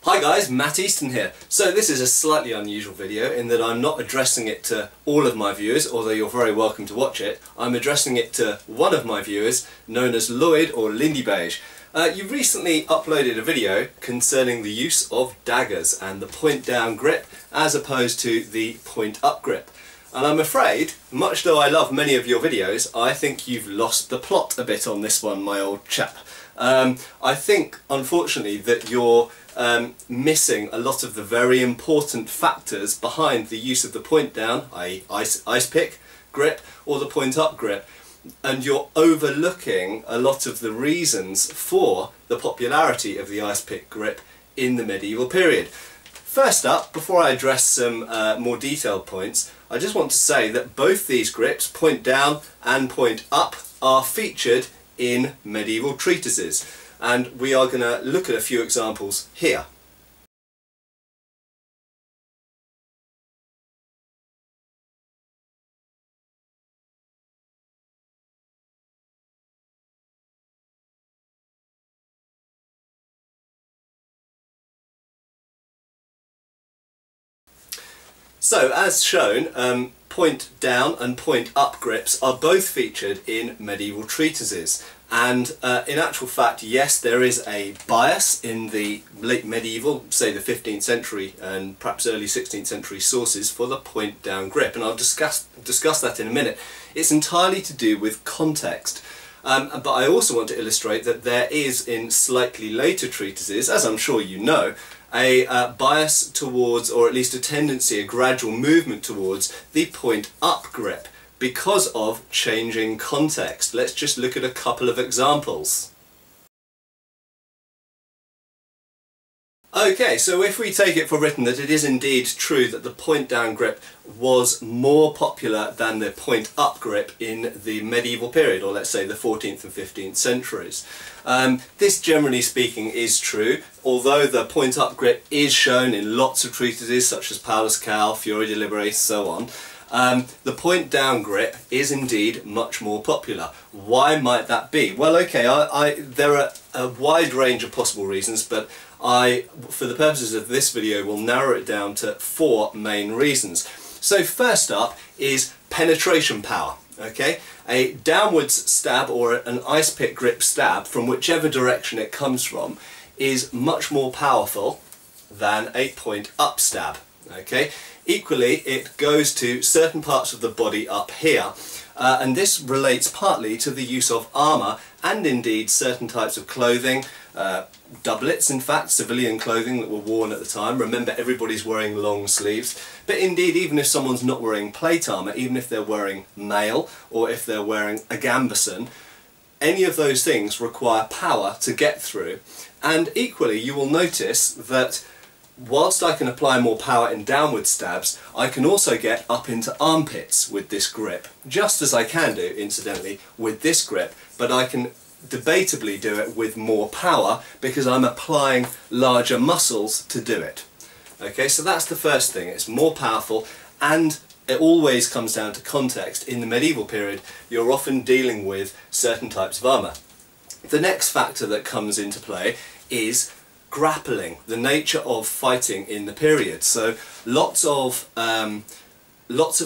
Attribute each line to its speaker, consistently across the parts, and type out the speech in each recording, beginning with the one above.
Speaker 1: Hi guys, Matt Easton here. So this is a slightly unusual video in that I'm not addressing it to all of my viewers, although you're very welcome to watch it. I'm addressing it to one of my viewers, known as Lloyd or Lindybeige. You recently uploaded a video concerning the use of daggers and the point down grip as opposed to the point up grip. And I'm afraid, much though I love many of your videos, I think you've lost the plot a bit on this one, my old chap. I think, unfortunately, that you're missing a lot of the very important factors behind the use of the point down, i.e. Icepick grip, or the point up grip, and you're overlooking a lot of the reasons for the popularity of the Icepick grip in the medieval period. First up, before I address some more detailed points, I just want to say that both these grips, point down and point up, are featured in medieval treatises, and we are going to look at a few examples here. So, as shown, point down and point up grips are both featured in medieval treatises, and in actual fact, yes, there is a bias in the late medieval, say the 15th century and perhaps early 16th century sources for the point down grip, and I'll discuss that in a minute. It's entirely to do with context. But I also want to illustrate that there is, in slightly later treatises, as I'm sure you know, a bias towards, or at least a tendency, a gradual movement towards the point up grip because of changing context. Let's just look at a couple of examples. Okay, so if we take it for written that it is indeed true that the point down grip was more popular than the point up grip in the medieval period, or let's say the 14th and 15th centuries. This, generally speaking, is true, although the point up grip is shown in lots of treatises such as Paulus, Fiore, Liberi, so on. The point down grip is indeed much more popular. Why might that be? Well, okay, there are a wide range of possible reasons, but for the purposes of this video, will narrow it down to four main reasons. So first up is penetration power. Okay, a downwards stab or an Icepick grip stab from whichever direction it comes from is much more powerful than a point up stab. Okay, equally it goes to certain parts of the body up here, and this relates partly to the use of armour and indeed certain types of clothing, doublets in fact, civilian clothing that were worn at the time. Remember, everybody's wearing long sleeves, but indeed even if someone's not wearing plate armour, even if they're wearing mail or if they're wearing a gambeson, any of those things require power to get through. And equally you will notice that whilst I can apply more power in downward stabs, I can also get up into armpits with this grip, just as I can do, incidentally, with this grip, but I can debatably do it with more power because I'm applying larger muscles to do it. Okay, so that's the first thing. It's more powerful, and it always comes down to context. In the medieval period, you're often dealing with certain types of armour. The next factor that comes into play is grappling, the nature of fighting in the period. So lots of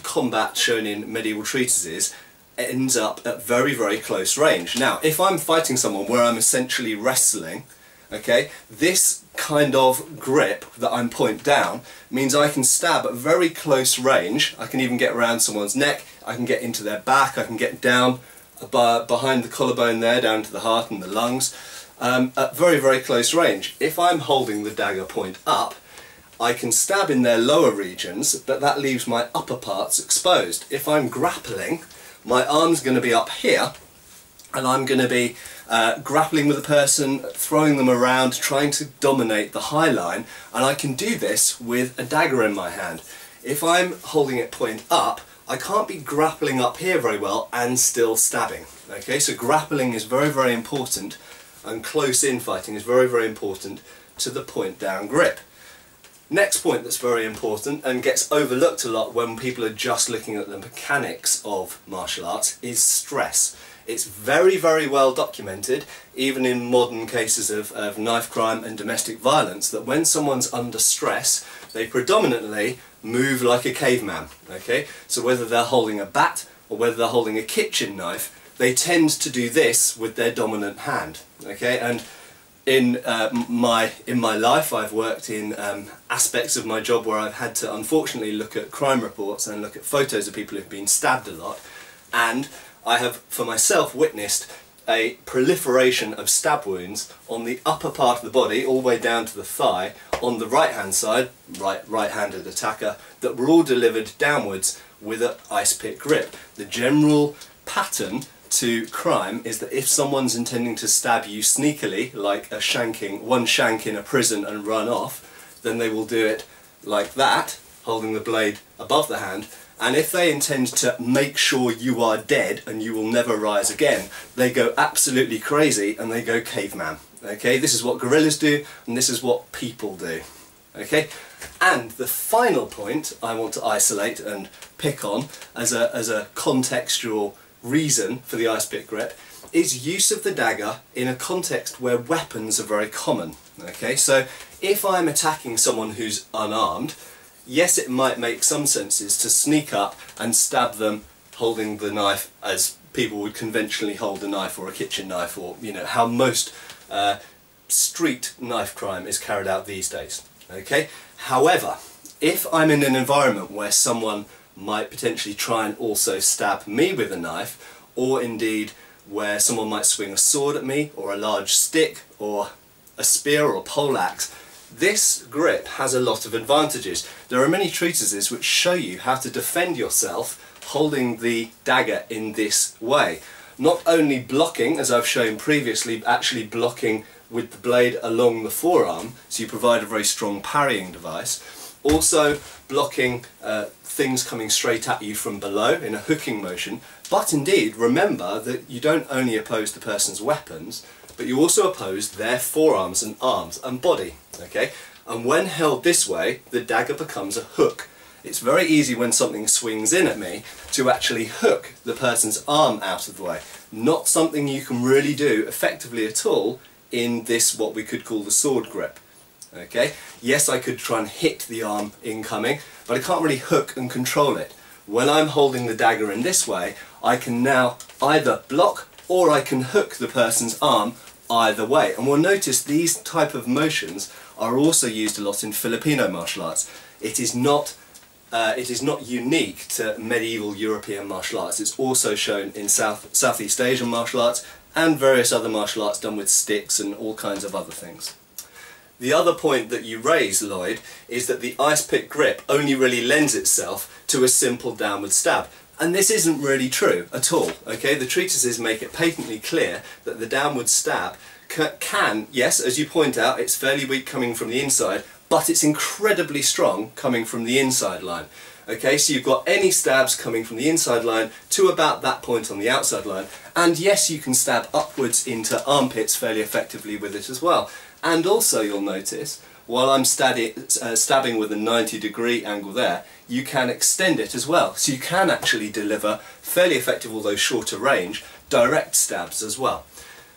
Speaker 1: combat shown in medieval treatises ends up at very, very close range. Now, if I'm fighting someone where I'm essentially wrestling, okay, this kind of grip that I'm point down means I can stab at very close range. I can even get around someone's neck, I can get into their back, I can get down behind the collarbone there, down to the heart and the lungs, at very, very close range. If I'm holding the dagger point up, I can stab in their lower regions, but that leaves my upper parts exposed. If I'm grappling, my arm's going to be up here, and I'm going to be grappling with a person, throwing them around, trying to dominate the high line, and I can do this with a dagger in my hand. If I'm holding it point up, I can't be grappling up here very well and still stabbing. Okay, so grappling is very, very important, and close in fighting is very, very important to the point down grip. Next point that's very important and gets overlooked a lot when people are just looking at the mechanics of martial arts is stress. It's very, very well documented, even in modern cases of knife crime and domestic violence, that when someone's under stress, they predominantly move like a caveman. Okay? So whether they're holding a bat or whether they're holding a kitchen knife, they tend to do this with their dominant hand. Okay? And in my life, I've worked in aspects of my job where I've had to unfortunately look at crime reports and look at photos of people who've been stabbed a lot, and I have for myself witnessed a proliferation of stab wounds on the upper part of the body, all the way down to the thigh, on the right hand side, right-handed attacker, that were all delivered downwards with an ice pick grip. The general pattern to crime is that if someone's intending to stab you sneakily, like a shanking, one shank in a prison and run off, then they will do it like that, holding the blade above the hand. And if they intend to make sure you are dead and you will never rise again, they go absolutely crazy and they go caveman. Okay, this is what gorillas do, and this is what people do. Okay, and the final point I want to isolate and pick on as a contextual reason for the ice pick grip is use of the dagger in a context where weapons are very common. Okay, so if I'm attacking someone who's unarmed, yes, it might make some senses to sneak up and stab them holding the knife as people would conventionally hold a knife or a kitchen knife, or you know how most street knife crime is carried out these days. Okay, however, if I'm in an environment where someone might potentially try and also stab me with a knife, or indeed where someone might swing a sword at me, or a large stick, or a spear or a poleaxe, this grip has a lot of advantages. There are many treatises which show you how to defend yourself holding the dagger in this way. Not only blocking, as I've shown previously, but actually blocking with the blade along the forearm, so you provide a very strong parrying device. Also blocking things coming straight at you from below in a hooking motion, but indeed remember that you don't only oppose the person's weapons, but you also oppose their forearms and arms and body. Okay? And when held this way, the dagger becomes a hook. It's very easy when something swings in at me to actually hook the person's arm out of the way. Not something you can really do effectively at all in this, what we could call the sword grip. Okay? Yes, I could try and hit the arm incoming, but I can't really hook and control it. When I'm holding the dagger in this way, I can now either block or I can hook the person's arm either way. And we'll notice these type of motions are also used a lot in Filipino martial arts. It is not unique to medieval European martial arts. It's also shown in Southeast Asian martial arts and various other martial arts done with sticks and all kinds of other things. The other point that you raise, Lloyd, is that the ice pick grip only really lends itself to a simple downward stab. And this isn't really true at all. Okay, the treatises make it patently clear that the downward stab can, yes, as you point out, it's fairly weak coming from the inside, but it's incredibly strong coming from the inside line. Okay, so you've got any stabs coming from the inside line to about that point on the outside line, and yes, you can stab upwards into armpits fairly effectively with it as well. And also you'll notice, while I'm stabbing with a 90-degree angle there, you can extend it as well. So you can actually deliver fairly effective, although shorter range, direct stabs as well.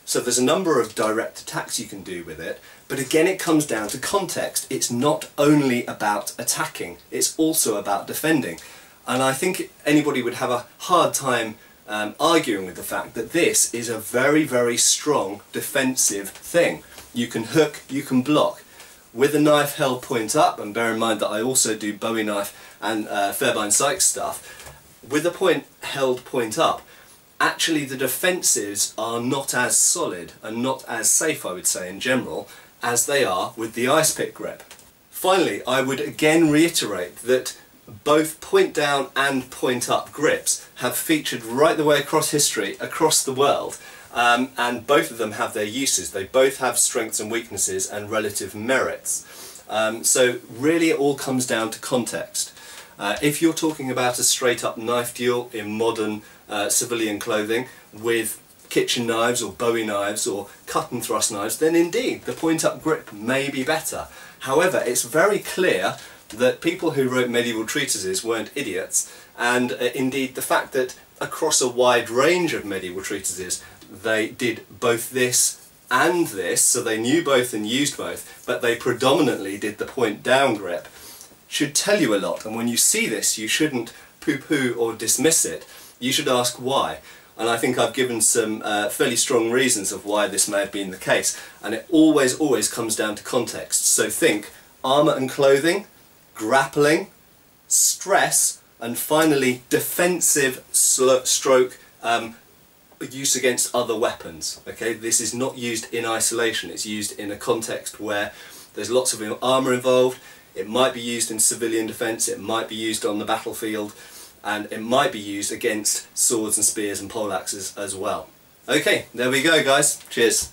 Speaker 1: So there's a number of direct attacks you can do with it, but again it comes down to context. It's not only about attacking, it's also about defending. And I think anybody would have a hard time arguing with the fact that this is a very, very strong defensive thing. You can hook, you can block. With a knife held point up, and bear in mind that I also do Bowie knife and Fairbairn Sykes stuff, with a point held point up, actually the defensives are not as solid and not as safe, I would say in general, as they are with the ice pick grip. Finally, I would again reiterate that both point down and point up grips have featured right the way across history, across the world. And both of them have their uses. They both have strengths and weaknesses and relative merits. So really it all comes down to context. If you're talking about a straight up knife duel in modern civilian clothing with kitchen knives or Bowie knives or cut and thrust knives, then indeed the point up grip may be better. However, it's very clear that people who wrote medieval treatises weren't idiots, and indeed the fact that across a wide range of medieval treatises, they did both this and this, so they knew both and used both, but they predominantly did the point down grip, should tell you a lot. And when you see this, you shouldn't poo-poo or dismiss it. You should ask why. And I think I've given some fairly strong reasons of why this may have been the case. And it always comes down to context. So think armour and clothing, grappling, stress, and finally defensive stroke use against other weapons. Okay, this is not used in isolation, it's used in a context where there's lots of armour involved. It might be used in civilian defence, it might be used on the battlefield, and it might be used against swords and spears and poleaxes as well. Okay, there we go guys, cheers.